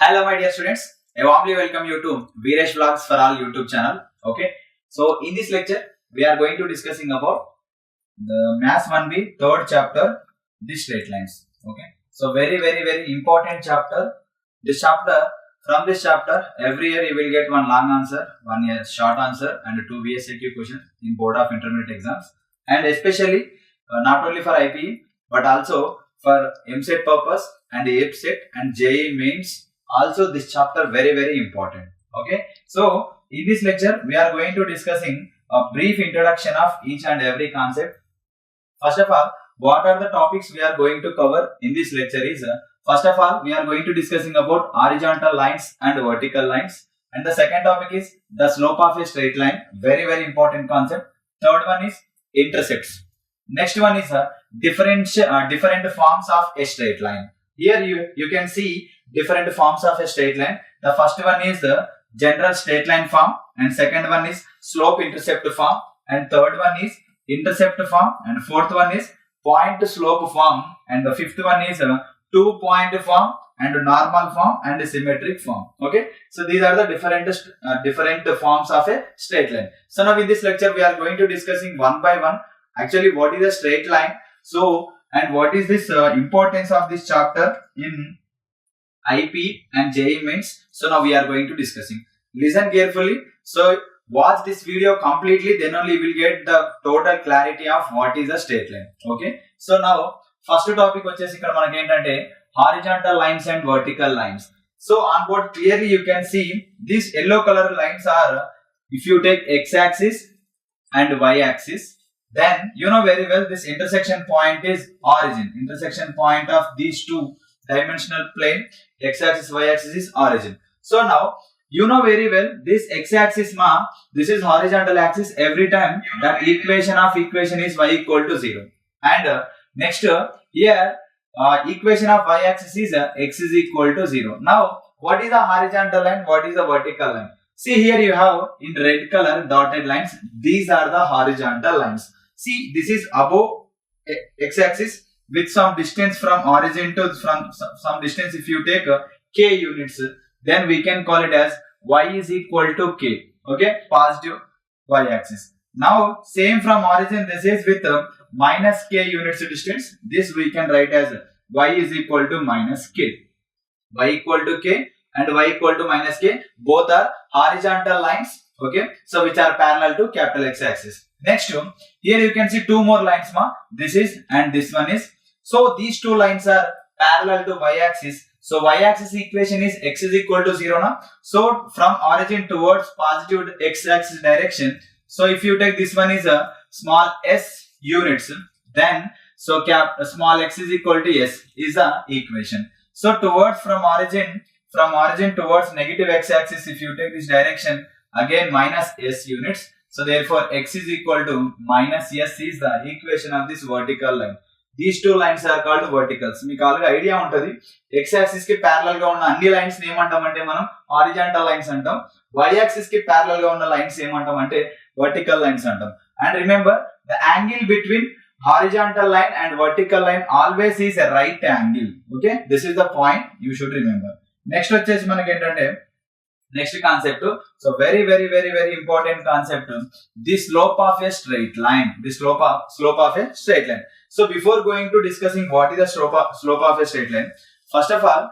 Hello, my dear students. I warmly welcome you to Veeresh Vlogs for All YouTube channel. Okay. So, in this lecture, we are going to discussing about the Maths 1B third chapter, the straight lines. Okay. So, very important chapter. From this chapter, every year you will get one long answer, one year short answer, and two VSQ questions in Board of Intermediate Exams, and especially not only for IPE but also for MSET purpose and APSET and JEE mains. Also, this chapter very important. Okay, so in this lecture we are going to discussing a brief introduction of each and every concept. First of all, what are the topics we are going to cover in this lecture is first of all, we are going to discussing about horizontal lines and vertical lines, and the second topic is the slope of a straight line, very important concept. Third one is intercepts. Next one is different forms of a straight line. Here you can see different forms of a straight line. The first one is the general straight line form, and second one is slope intercept form, and third one is intercept form, and fourth one is point slope form, and the fifth one is 2-point form and normal form and symmetric form. Okay, so these are the different forms of a straight line. So now in this lecture we are going to discussing one by one actually what is a straight line, so and what is this importance of this chapter in IP and JEE mains. So now we are going to discussing. Listen carefully. So watch this video completely, then only you will get the total clarity of what is a straight line. Okay, so now first topic వచ్చేసి ఇక్కడ మనకి ఏంటంటే horizontal lines and vertical lines. So on board clearly you can see these yellow color lines are, if you take x-axis and y-axis, then you know very well this intersection point is origin. Intersection point of these two dimensional plane, x-axis, y-axis is origin. So now you know very well this x-axis this is horizontal axis. Every time that equation is y equal to 0, and next here equation of y-axis is x is equal to 0. Now what is the horizontal line, what is the vertical line? See here you have in red color dotted lines, these are the horizontal lines. See, this is above x-axis with some distance from origin to some distance. If you take k units, then we can call it as y is equal to k. Okay, positive y-axis. Now same from origin, this is with minus k units distance. This we can write as y is equal to minus k. Y equal to k and y equal to minus k, both are horizontal lines. Okay, so which are parallel to capital X axis. Next, here you can see two more lines this is and this one is. So these two lines are parallel to y-axis. So y-axis equation is x is equal to 0 now. So from origin towards positive x-axis direction, so if you take this one is a small s units, then so small x is equal to s is the equation. So towards from origin towards negative x-axis, if you take this direction, again minus s units. So therefore x is equal to minus s is the equation of this vertical line. These two lines are called verticals. మీకు already idea ఉంటది, x axis కి parallel గా ఉన్న అన్ని lines ని ఏమంటామంటే మనం horizontal lines అంటాం, y axis కి parallel గా ఉన్న లైన్స్ ఏమంటాం అంటే vertical lines అంటాం. And remember, the angle between horizontal line and vertical line always is a right angle. Okay, this is the point you should remember. Next వచ్చేసి మనకి ఏంటంటే next concept, so very important concept, the slope of a straight line. The slope of a straight line. So before going to discussing what is the slope of a straight line, first of all,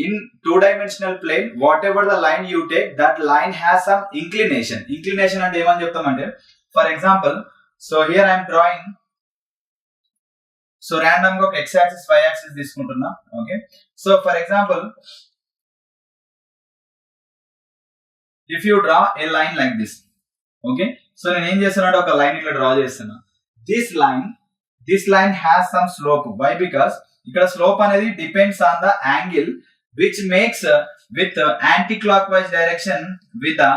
in two-dimensional plane, whatever the line you take, that line has some inclination. Inclination అంటే ఏమని చెప్తామంటే, for example, so here I am drawing, so random గా ఒక x axis y axis తీసుకుంటున్నా. Okay, so for example, if you draw a line like this, okay, so నేను ఏం చేస్తున్నాను, ఒక లైన్ ఇట్లా డ్రా చేస్తున్నా. This line has some slope. Why? Because ఇక్కడ slope అనేది depends on the angle which makes with anti-clockwise direction with the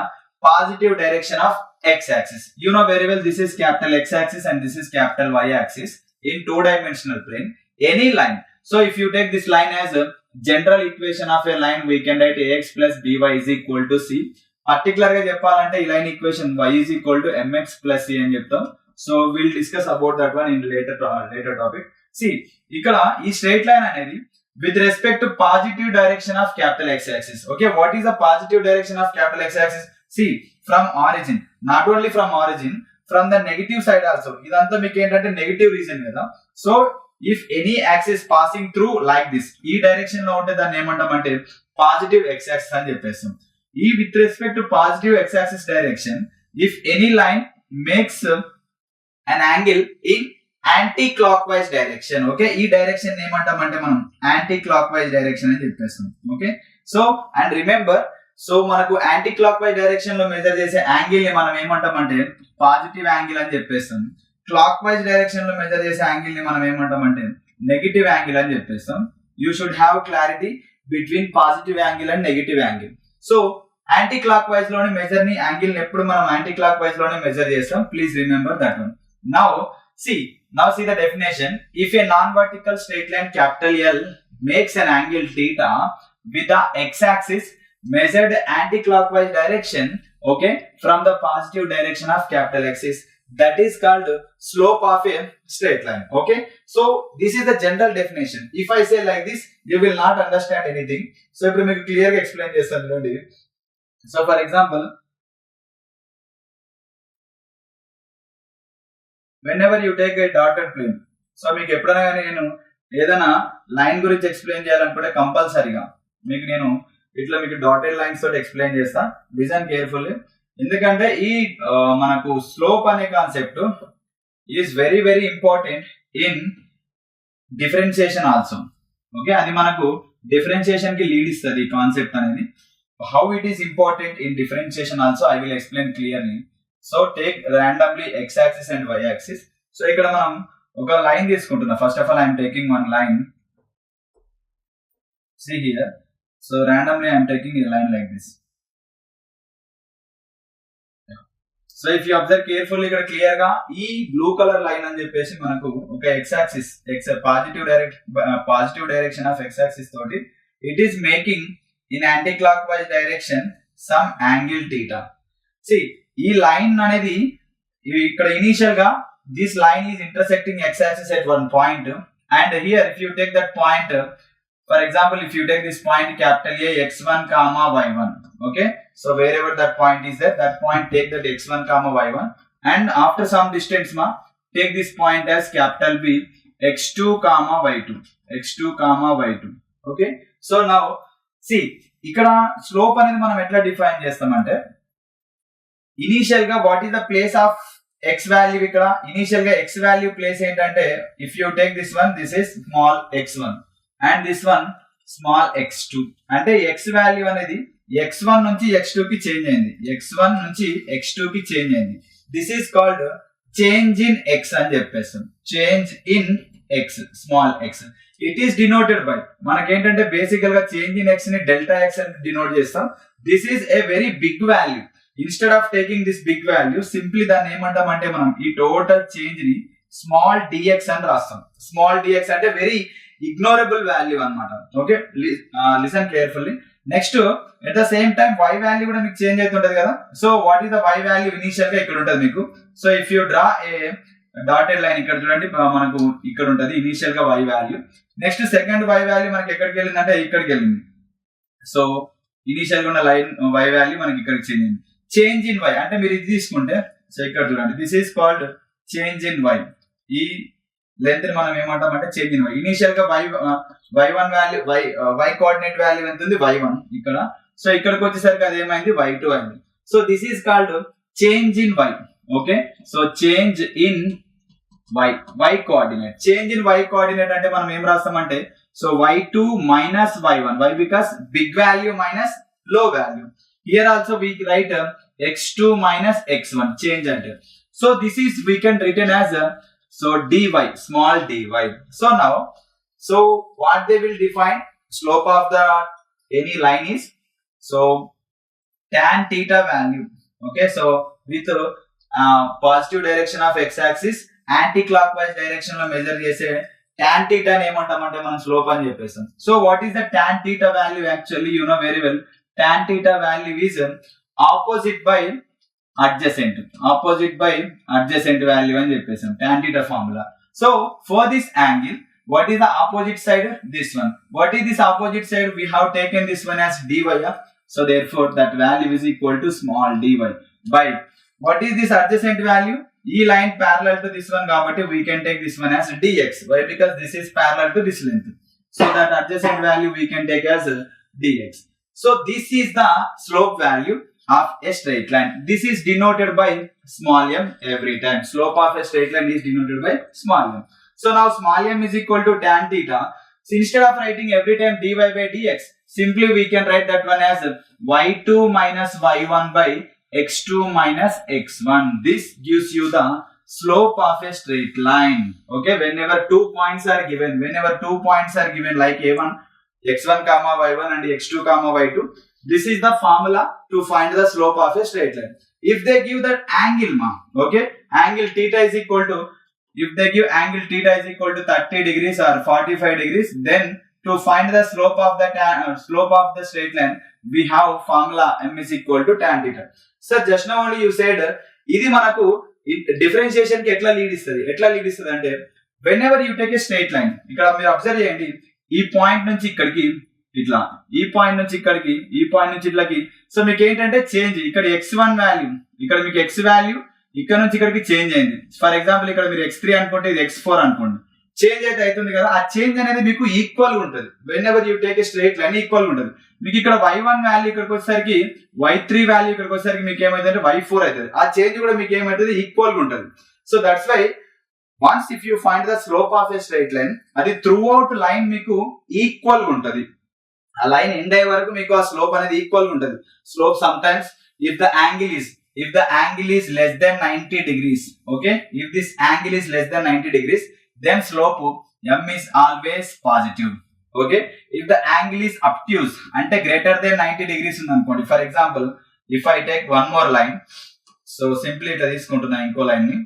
positive direction of x-axis. You know very well this is capital X-axis and this is capital Y-axis in two-dimensional plane. Any line. So if you take this line as a general equation of a line, we can write ax plus by is equal to c. Particular గా చెప్పాలంటే ఈ line equation y is equal to mx plus c అని చెప్తాం. So will discuss about that one in later topic. C ఇక్కడ ఈ straight line అనేది with respect to positive direction of capital X axis. Okay, what is the positive direction of capital X axis? See, from origin, not only from origin, from the negative side also. ఇదంతా మీకు ఏంటంటే negative reason కదా. So if any axis passing through like this, ఈ direction లో ఉంటే దాన్ని ఏమంటామంటే positive x axis అని చెప్పేస్తాం. ఈ with respect to positive x axis direction, if any line makes an angle in anti clock wise direction. Okay, ఈ direction ఏమంటామంటే మనం యాంటీ క్లాక్ వైజ్ డైరెక్షన్ అని చెప్పేస్తాం. Okay, so and remember, so మనకు anti clock wise direction లో measure చేసే angle ని మనం ఏమంటామంటే పాజిటివ్ యాంగిల్ అని చెప్పేస్తాం. క్లాక్ వైజ్ డైరెక్షన్ లో మెజర్ చేసే యాంగిల్ ని మనం ఏమంటామంటే నెగటివ్ యాంగిల్ అని చెప్పేస్తాం. You should have clarity between positive angle and negative angle. So anti clock wise లోని మెజర్ ని యాంగిల్ ఎప్పుడు మనం యాంటీ క్లాక్ వైజ్ లోనే మెజర్ చేస్తాం. Please remember that one. Now see the definition. If a non-vertical straight line capital L makes an angle theta with the x-axis measured anti-clockwise direction, okay, from the positive direction of capital X, that is called slope of a straight line. Okay, so this is the general definition. If I say like this, you will not understand anything. So ఇప్పుడు మీకు clear గా explain చేస్తాను చూడండి. So for example, whenever you take a dotted plane, so మీకు ఎప్పుడైనా కానీ నేను ఏదైనా లైన్ గురించి ఎక్స్ప్లెయిన్ చేయాలనుకుంటే కంపల్సరీగా నేను ఇట్లా మీకు డాటెడ్ లైన్స్ తోటి ఎక్స్ప్లెయిన్ చేస్తా. లిసన్ కేర్ఫుల్లీ, ఎందుకంటే ఈ మనకు స్లోప్ అనే concept is very very important in differentiation also. Okay, అది మనకు డిఫరెన్షియేషన్ కి లీడ్ ఇస్తుంది ఈ కాన్సెప్ట్ అనేది. How it is important in differentiation also I will explain clearly. So take randomly x axis and y axis. So ఇక్కడ మనం ఒక line తీసుకుంటున్నాం. First of all I'm taking one line. See here. So randomly I am taking a line like this. So if you observe carefully, ఇక్కడ clear గా ఈ blue colour line అని చెప్పేసి మనకు ఒక x axis, positive direction of x axis తోటి it is making in anti clock wise direction some angle theta. See, ఈ line అనేది ఇక్కడ ఇనిషియల్ గా this line is intersecting x axis at one point, and here if you take that point, for example, if you take this point capital A x1 comma y1, okay, so wherever that point is there, that point take that x1 comma y1, and after some distance take this point as capital B x2 comma y2, okay. So now see, ఇక్కడ slope అనేది మనం ఎట్లా define చేస్తామంటే, initial గా what is the place of x value. ఇక్కడ initial గా x value place ఏంటంటే, if you take this one, this is small x1 and this one small x2. అంటే x వాల్యూ అనేది x1 నుంచి x2 కి change అయింది, x1 నుంచి x2 కి చేంజ్ అయింది. This is called change in x అని చెప్పేస్తాం. Change in x, small x. It is denoted by, మనకేంటంటే బేసికల్ గా చేంజ్ ఇన్ x ని డెల్టా x అని డినోట్ చేస్తాం. This is a very big value. Instead of taking this big value, simply దాన్ని ఏమంటామంటే మనం ఈ టోటల్ చేంజ్ ని స్మాల్ dx అని రాస్తాం. స్మాల్ dx అంటే వెరీ ఇగ్నోరబుల్ వాల్యూ అన్నమాట. Okay, listen carefully. Next at the same time y value కూడా మీకు చేంజ్ అవుతుంటది కదా. So what is the y value initial గా ఇక్కడ ఉంటది మీకు. So if you draw A dotted line, ఇక్కడ చూడండి మనకు ఇక్కడ ఉంటది ఇనిషియల్ గా y value. Next second y value మనకి ఎక్కడికి వెళ్ళిందంటే ఇక్కడికి వెళ్ళింది. సో ఇనిషియల్ గా ఉన్న లైన్ y వాల్యూ మనకి ఇక్కడికి చెందింది. చేంజ్ ఇన్ y అంటే మీరు ఇది తీసుకుంటే, సో ఇక్కడ చూడండి, this is called change in y. ఈ లెంత్ ని మనం ఏమంటామంటే చేంజ్ ఇన్ y. ఇనిషియల్ గా y1 value, y coordinate value ఎంత ఉంది y1 ఇక్కడ. సో ఇక్కడికి వచ్చేసరికి అది ఏమైంది y2 అయింది. So this is called change in y. Okay, so change in y coordinate. Change in y coordinate అంటే మనం ఏం రాస్తామంటే, so y2 minus y1, y because big value minus low value. Here also we write x2 minus x1, change ante. So this is we can written as so dy, small dy. So now, so what they will define slope of the any line is, so tan theta value. Okay, so with positive direction of x axis, anti-clockwise direction లో measure చేసే tan theta ని ఏమంటామంటే మనం slope అని చెప్పేస్తాం. So what is the tan theta value? Actually you know very well, tan theta value is opposite by adjacent value అని చెప్పేసాం tan theta formula. So for this angle what is the opposite side? This one. What is this opposite side? We have taken this one as dy. So therefore that value is equal to small dy by what is this adjacent value? E line parallel to this one kabatti we can take this one as dx. Why? Because this is parallel to this length. So that adjacent value we can take as dx. So this is the slope value of a straight line. This is denoted by small m every time. Slope of a straight line is denoted by small m. So now small m is equal to tan theta. So instead of writing every time dy by dx, simply we can write that one as y2 minus y1 by x2 minus x1. This gives you the slope of a straight line. Okay, whenever 2 points are given, like a1, x1 comma y1 and x2 comma y2, this is the formula to find the slope of a straight line. If they give that angle, angle theta is equal to, if they give angle theta is equal to 30 degrees or 45 degrees, then to find the slope of the straight line, we have formula m is equal to tan theta. So just now only you said, ఇది మనకు differentiation కి ఎట్లా lead ఇస్తుంది అంటే whenever you take a straight line, ఇక్కడ మీరు observe చేయండి, ఈ పాయింట్ నుంచి ఇక్కడికి ఇట్లా, ఈ పాయింట్ నుంచి ఇక్కడికి, ఈ పాయింట్ నుంచి ఇట్లకి. సో మీకు ఏంటంటే చేంజ్, ఇక్కడ x1 వాల్యూ, ఇక్కడ మీకు x వాల్యూ ఇక్కడ నుంచి ఇక్కడికి చేంజ్ అయింది. ఫర్ ఎగ్జాంపుల్ ఇక్కడ మీరు x3 అనుకుంటే ఇది x4 అనుకోండి, చేంజ్ అయితే అవుతుంది కదా. ఆ చేంజ్ అనేది మీకు ఈక్వల్ గా ఉంటుంది. whenever you take a straight line equal గా ఉంటుంది. మీకు ఇక్కడ y1 వాల్యూ ఇక్కడికి వచ్చేసరికి y3 వాల్యూ ఇక్కడికి వచ్చేసరికి మీకు ఏమైందంటే y4 అవుతుంది. ఆ చేంజ్ కూడా మీకు ఏమైతుంది, ఈక్వల్ గా ఉంటుంది. So that's why once if you find the slope of a straight line, అది throughout లైన్ మీకు ఈక్వల్ గా ఉంటుంది. ఆ లైన్ ఎండ్ అయ్యే వరకు మీకు ఆ స్లోప్ అనేది ఈక్వల్ గా ఉంటుంది. Slope some times if the angle is less than 90 degrees, okay, if this angle is less than 90 degrees, then slope m is always positive. Okay, if the angle is obtuse ante greater than 90 degrees ఉంది అనుకోండి. For example if I take one more line, so simply ఇట్లా తీసుకుంటున్నా, ఇంకో line ని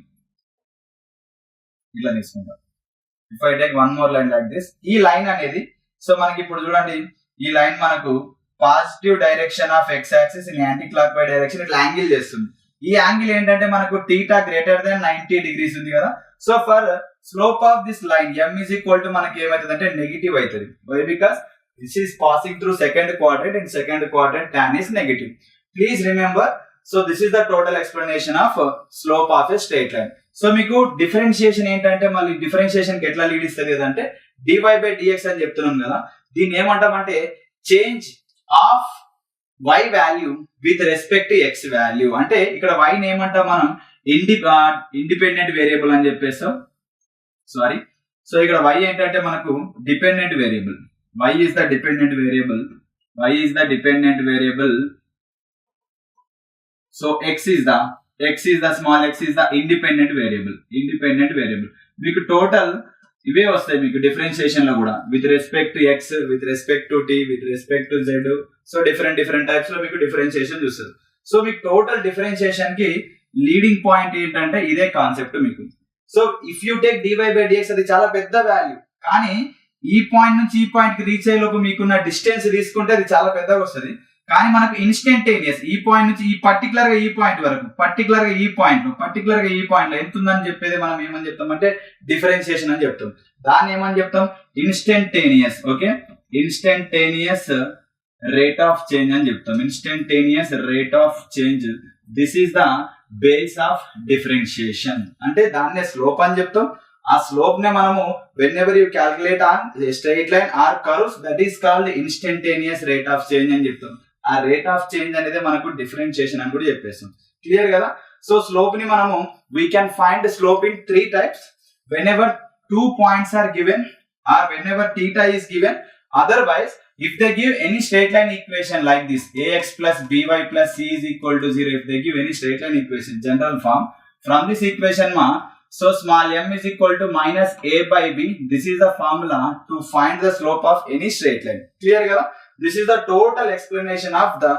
ఇట్లా తీసుకుంటా. if I take one more line like this, ఈ line అనేది, సో మనకి ఇప్పుడు చూడండి, ఈ లైన్ మనకు positive direction of x axis in anti clock wise direction ఇట్లా యాంగిల్ చేస్తుంది. ఈ యాంగిల్ ఏంటంటే మనకు థీటా గ్రేటర్ దెన్ 90 డిగ్రీస్ ఉంది కదా. So for slope of this line m is equal to మనకి ఏమవుతుంది అంటే నెగిటివ్ అవుతుంది. Why? Because this is passing through second quadrant, in second quadrant tan is negative. Please remember, so this is the total explanation of slope of a straight line. So మీకు differentiation ఏంటంటే, మళ్ళీ differentiation కి ఎట్లా lead ఇస్తుంది అంటే dy by dx అని చెప్తున్నాం కదా. దీన్ని ఏమంటామంటే change of y value with respect to x value. అంటే ఇక్కడ y ని ఏమంటాం మనం, ఇండిపెండెంట్ వేరియబుల్ అని చెప్పేస్తాం. సారీ, సో ఇక్కడ y ఏంటంటే మనకు dependent variable. y is the dependent variable. So x is the small x is the independent variable. మీకు టోటల్ ఇవే వస్తాయి మీకు డిఫరెన్షియేషన్ లో కూడా, with respect to x, with respect to t, with respect to z. So different types లో మీకు differentiation చూస్తారు. So మీకు టోటల్ డిఫరెన్షియేషన్ కి లీడింగ్ పాయింట్ ఏంటంటే ఇదే కాన్సెప్ట్ మీకు. So if you take dy by dx, అది చాలా పెద్ద వాల్యూ, కానీ ఈ పాయింట్ నుంచి ఈ పాయింట్ కి రీచ్ అయ్యే లోపు మీకున్న డిస్టెన్స్ తీసుకుంటే అది చాలా పెద్దగా వస్తుంది. కానీ మనకు ఇన్స్టంటేనియస్ ఈ పాయింట్ నుంచి ఈ పర్టికులర్ గా ఈ పాయింట్ వరకు, పర్టికులర్ గా ఈ పాయింట్ లో ఎంత ఉందని చెప్పేది మనం ఏమని చెప్తాం అంటే డిఫరెన్షియేషన్ అని చెప్తాం. దాన్ని ఏమని చెప్తాం, instantaneous. Okay, instantaneous rate of change అని చెప్తాం. Instantaneous rate of change, this is the base of differentiation. అంటే దాన్నే స్లోప్ అని చెప్తాం. ఆ స్లోప్ నే మనము whenever you calculate on a straight line or curves, that is called instantaneous rate of change అని చెప్తాం. ఆ రేట్ ఆఫ్ చేంజ్ అనేది మనకు డిఫరెన్షియేషన్ అని కూడా చెప్పేస్తాం. క్లియర్ కదా? సో స్లోప్ ని మనము we can find slope in 3 types. Whenever 2 points are given or whenever theta is given. Otherwise, if they give any straight line equation like this, ax plus by plus c is equal to 0, if they give any straight line equation, general form, from this equation so small m is equal to minus a by b. This is the formula to find the slope of any straight line. Clear kada? This is the total explanation of the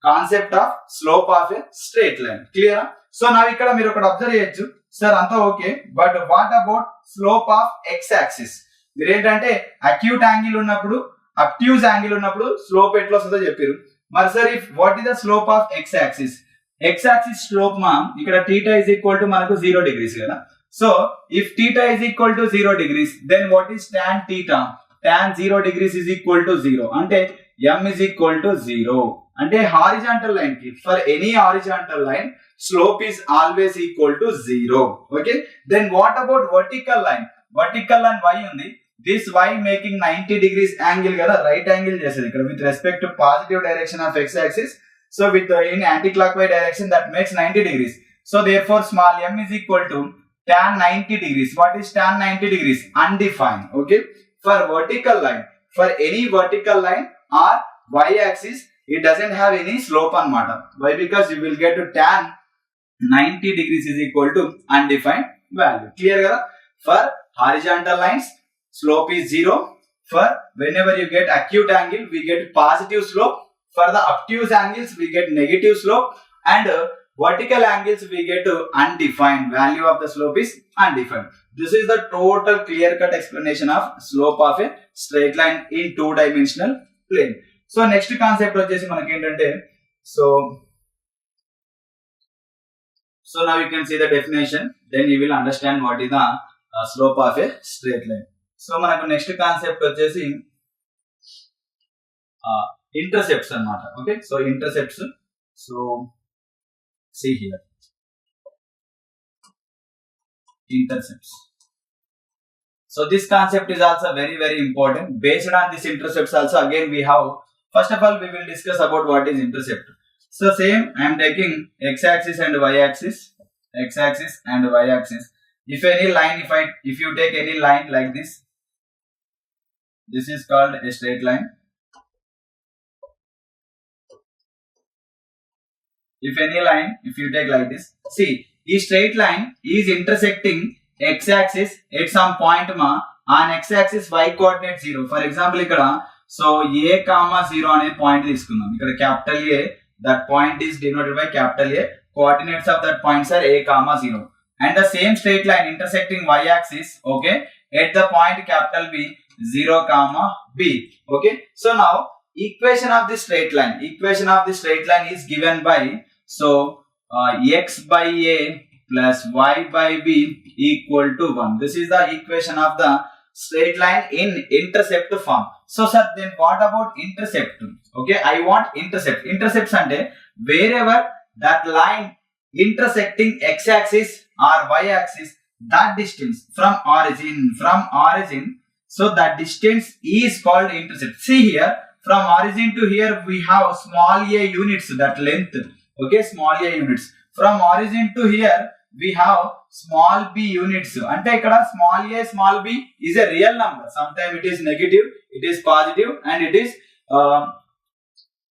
concept of slope of a straight line. Clear? So now ikkada meer okati observe cheyochu, sir anta okay, but what about slope of x axis? మీరు ఏంటంటే acute angle ఉన్నప్పుడు, అబ్ట్యూజ్ angle ఉన్నప్పుడు slope ఎట్లా వస్తుందో చెప్పారు. మరి sir if what is the slope of x axis? x axis slope ఇక్కడ θ is equal to మనకు 0 degrees కదా. So if theta is equal to 0 degrees, then what is tan theta? Tan 0 degrees is equal to 0. Ante m is equal to 0. Ante horizontal line ki, for any horizontal line, slope is always equal to 0. Okay. Then what about vertical line? Vertical line y undi. This y making 90 degrees angle kada, right angle chesadi ikkada with respect to positive direction of x axis. So with in anti-clockwise direction, that makes 90 degrees. So therefore small m is equal to tan 90 degrees. What is tan 90 degrees? Undefined. Okay. For vertical line, for any vertical line or y-axis, it doesn't have any slope on matter. Why? Because you will get to tan 90 degrees is equal to undefined value. Clear? Gara? For horizontal lines, slope is 0. For whenever you get acute angle, we get positive slope. For the obtuse angles, we get negative slope. And vertical angles, we get undefined. Value of the slope is undefined. This is the total clear-cut explanation of slope of a straight line in two-dimensional plane. So next concept vachesi manaki entante, so now you can see the definition, then you will understand what is the slope of a straight line. So manaku next concept vachesi intercepts anamata. Okay, so intercepts. So see here, intercepts. So this concept is also very, very important. Based on this intercepts also, again we have, first of all we will discuss about what is intercept. So same, I am taking x-axis and y-axis, x-axis and y-axis. If any line, if you take any line like this is called a straight line. If any line, if you take like this, see, this straight line is intersecting x-axis at some point on x-axis y coordinate 0. For example, ikkada, so a comma 0 ane point తీసుకుందాం. ikkada capital A, that point is denoted by capital A. Coordinates of that points are a comma 0. And the same straight line intersecting y-axis, okay, at the point capital B, 0 comma B. Okay. So now equation of the straight line is given by, so x by a plus y by b equal to 1. This is the equation of the straight line in intercept form. So sir, then what about intercept? Okay, I want intercept. Intercepts ante wherever that line intersecting x-axis or y-axis, that distance from origin, so that distance is called intercept. See here, from origin to here we have small a units, that length. Okay, small a units. From origin to here we have small b units. Ante ikkada small b is a real number. Sometimes it is negative, it is positive, and it is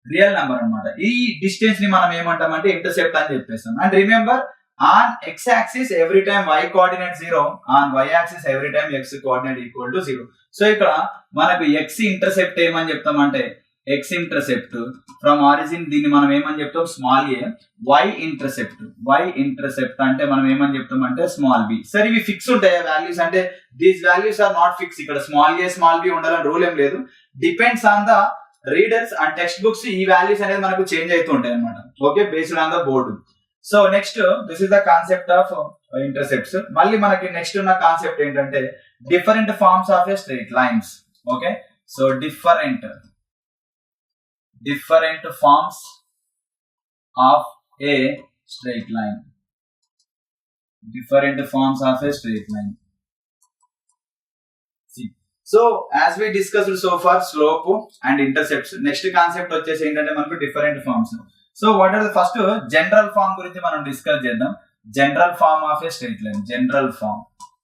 real number anamata. Ee distance ni manam em antamante intercept ani cheppesam. And remember, on x-axis every time y coordinate 0, on y-axis every time x coordinate equal to 0. So ikkada manaku x intercept emani cheptamante, x intercept from origin, దీన్ని మనం ఏమని చెప్తాం, small a. y intercept అంటే మనం ఏమని చెప్తామంటే small b. సరే, ఇవి ఫిక్స్ ఉంటాయా వాల్యూస్ అంటే? These values are not fix. ఇక్కడ స్మాల్ a స్మాల్ b ఉండాలని రూల్ ఏం లేదు. Depends on the readers and text books. ఈ వాల్యూస్ అనేది మనకు చేంజ్ అవుతూ ఉంటాయి అన్నమాట. Okay, based on the board. So next, this is the concept of intercepts. మళ్ళీ మనకి నెక్స్ట్ ఉన్న కాన్సెప్ట్ ఏంటంటే different forms of a straight lines. Okay, so different forms of a straight line. Different forms of a straight line. See, so as we discussed so far slope and intercepts, next concept వచ్చేసి ఏంటంటే మనకు different forms. So what are the first general form గురించి మనం discuss చేద్దాం. General form of a straight line. General form.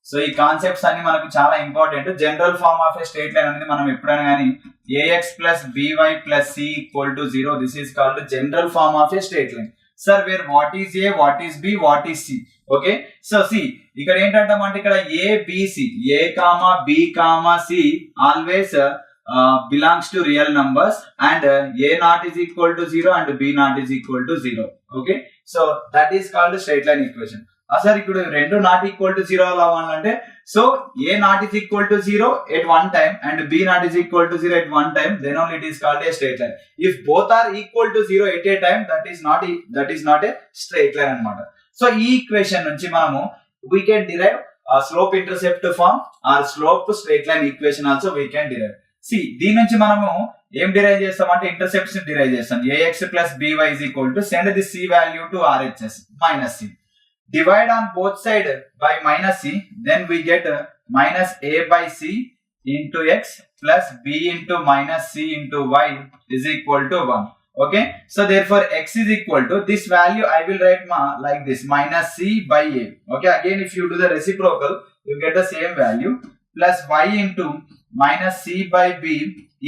సో ఈ concepts అన్ని మనకు చాలా important. General form of a straight line అనేది మనం ఎప్పుడైనా కానీ ax plus by plus c equal to 0, this is called general form of a straight line. Sir, where what is a, what is b, what is c? Okay, so c ఇక్కడ ఏంటంటే ఇక్కడ a b c, a comma b comma c always belongs to real numbers, and a not is equal to 0 and b not is equal to 0. Okay, so that is called straight line equation. Sir, ఇప్పుడు రెండు not equal to 0 అవ్వాలంటే, so a not is equal to 0 at one time and b not is equal to 0 at one time, then only it is called a straight line. If both are equal to 0 at a time, that is not a straight line అన్నమాట. So ఈ equation నుంచి మనము we can derive a slope intercept form or slope straight line equation also we can derive. See, దీని నుంచి మనము ఏం derive చేస్తామంటే intercepts derive చేస్తాం. ax plus by is equal to send the c value to RHS minus c. Divide on both side by minus c, then we get minus a by c into x plus b into minus c into y is equal to 1. Okay, so therefore x is equal to this value I will write like this, minus c by a. Okay, again if you do the reciprocal you get the same value, plus y into minus c by b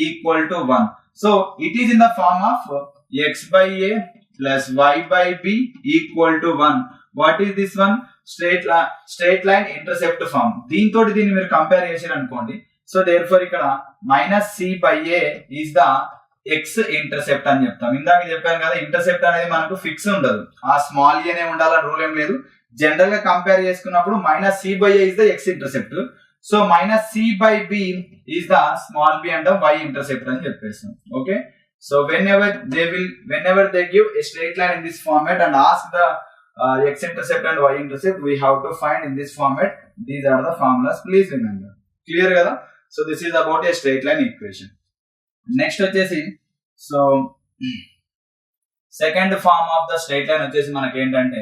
equal to 1. So it is in the form of x by a plus y by b equal to 1. What is this one? Straight line intercept form. దీంతో దీన్ని మీరు compare చేశారు అనుకోండి. So therefore ఇక్కడ minus c by a is the x intercept అని చెప్తాం. ఇందాక చెప్పాను కదా, ఇంటర్సెప్ట్ అనేది మనకు ఫిక్స్ ఉండదు, ఆ స్మాల్ ఏ ఉండాలని రూల్ ఏం లేదు. జనరల్ గా కంపేర్ చేసుకున్నప్పుడు minus c by a is the x intercept, so minus c by b is the small b and y intercept అని చెప్పేస్తాం. Okay, so whenever they give a straight line in this format and ask the x intercept and y intercept, we have to find in this format. These are the formulas, please remember. Clear kada? So this is about a straight line equation. Next వచ్చేసి so second form of the straight line వచ్చేసి మనకి ఏంటంటే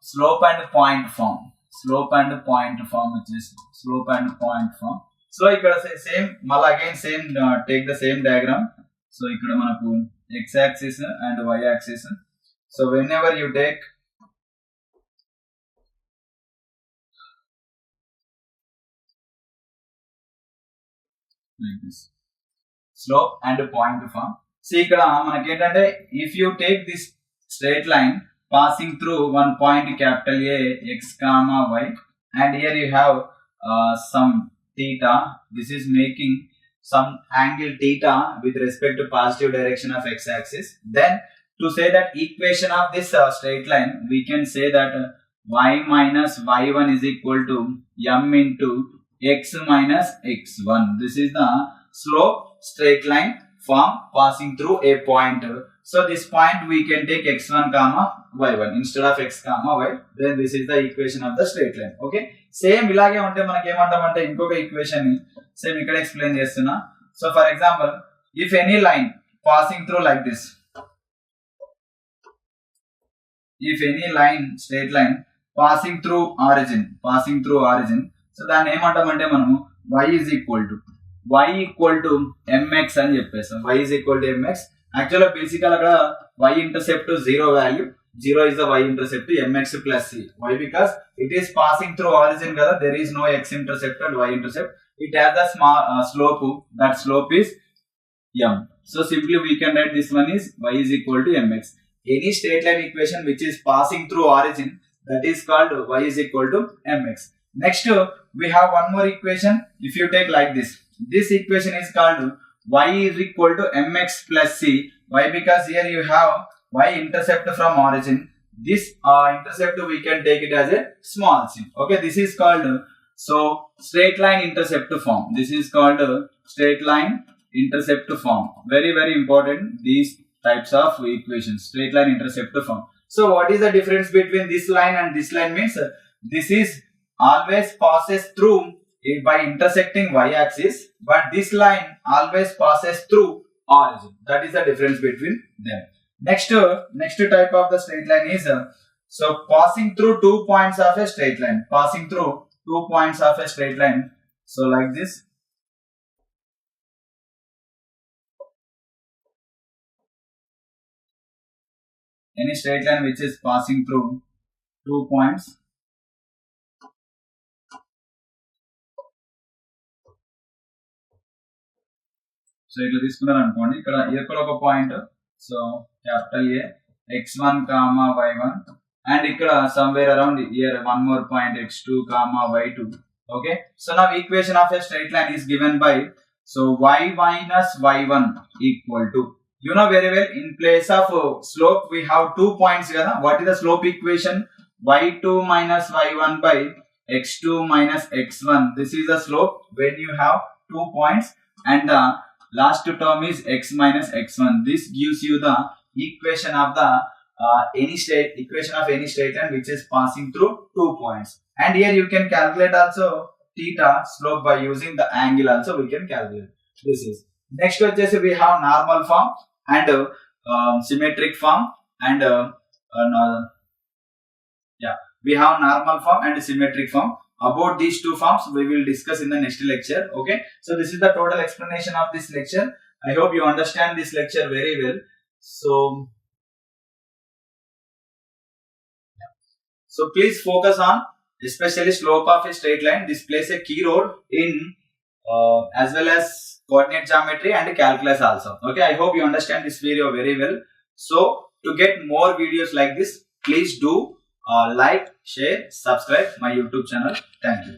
slope and point form. వచ్చేసి slope and point form. So ఇక్కడ same మళ్ళీ again same take the same diagram. So ఇక్కడ మనకు x axis and y axis. So whenever you take like this slope and point form. See ఇక్కడ మనకి ఏంటంటే if you take this straight line passing through one point capital A x comma y, and here you have some theta, this is making some angle theta with respect to positive direction of x axis. Then to say that equation of this straight line, we can say that y minus y1 is equal to m into x minus x1. This is the slope straight line form passing through a point. So this point we can take x1 comma y1 instead of x comma y. Then this is the equation of the straight line. Okay, same ఇలాగే ఉంటే మనకి ఏమంటామంటే ఇంకొక equation ని same ఇక్కడ explain చేస్తున్నా. So for example, if any line passing through like this, if any line straight line passing through origin, so దాన్ని ఏమంటామంటే మనము y ఈక్వల్ టు mx అని చెప్పేస్తాం. y equal to mx. Actual గా బేసికల్ అక్కడ y intercept 0 value, 0 is the y intercept, mx plus c. Why? Because it is passing through origin kada, there is no x intercept and y intercept. It has the small slope, that slope is m. So simply we can write this one is y is equal to mx. Any straight line equation which is passing through origin, that is called y is equal to mx. Next we have one more equation. If you take like this equation is called y is equal to mx plus c. Why? Because here you have y intercept from origin. This intercept we can take it as a small c. Okay, this is called straight line intercept form. This is called straight line intercept form. Very very important, these types of equations, straight line intercept form. So what is the difference between this line and this line? Means this is always passes through it by intersecting y-axis, but this line always passes through origin. That is the difference between them. Next type of the straight line is passing through 2 points of a straight line. So like this. Any straight line which is passing through 2 points. So ఇట్లా తీసుకున్నారు అనుకోండి, ఇక్కడ ఒక point, so capital a x1 comma y1, and ఇక్కడ somewhere around here one more point x2 comma y2. Okay, so నా equation of a straight line is given by so y minus y1 equal to, you know very well, in place of slope we have 2 points kada. What is the slope equation? y2 minus y1 by x2 minus x1. This is the slope when you have 2 points, and the last term is x minus x1. This gives you the equation of the any straight equation of any straight line which is passing through 2 points. And here you can calculate also theta slope by using the angle also we can calculate. This is next వచ్చేసి we have normal form and symmetric form and we have normal form and symmetric form. About these two forms we will discuss in the next lecture. Okay, so this is the total explanation of this lecture. I hope you understand this lecture very well. So please focus on especially slope of a straight line. This plays a key role in as well as coordinate geometry and calculus also. Okay, I hope you understand this video very well. So to get more videos like this, please do like, share, subscribe my YouTube channel. Thank you.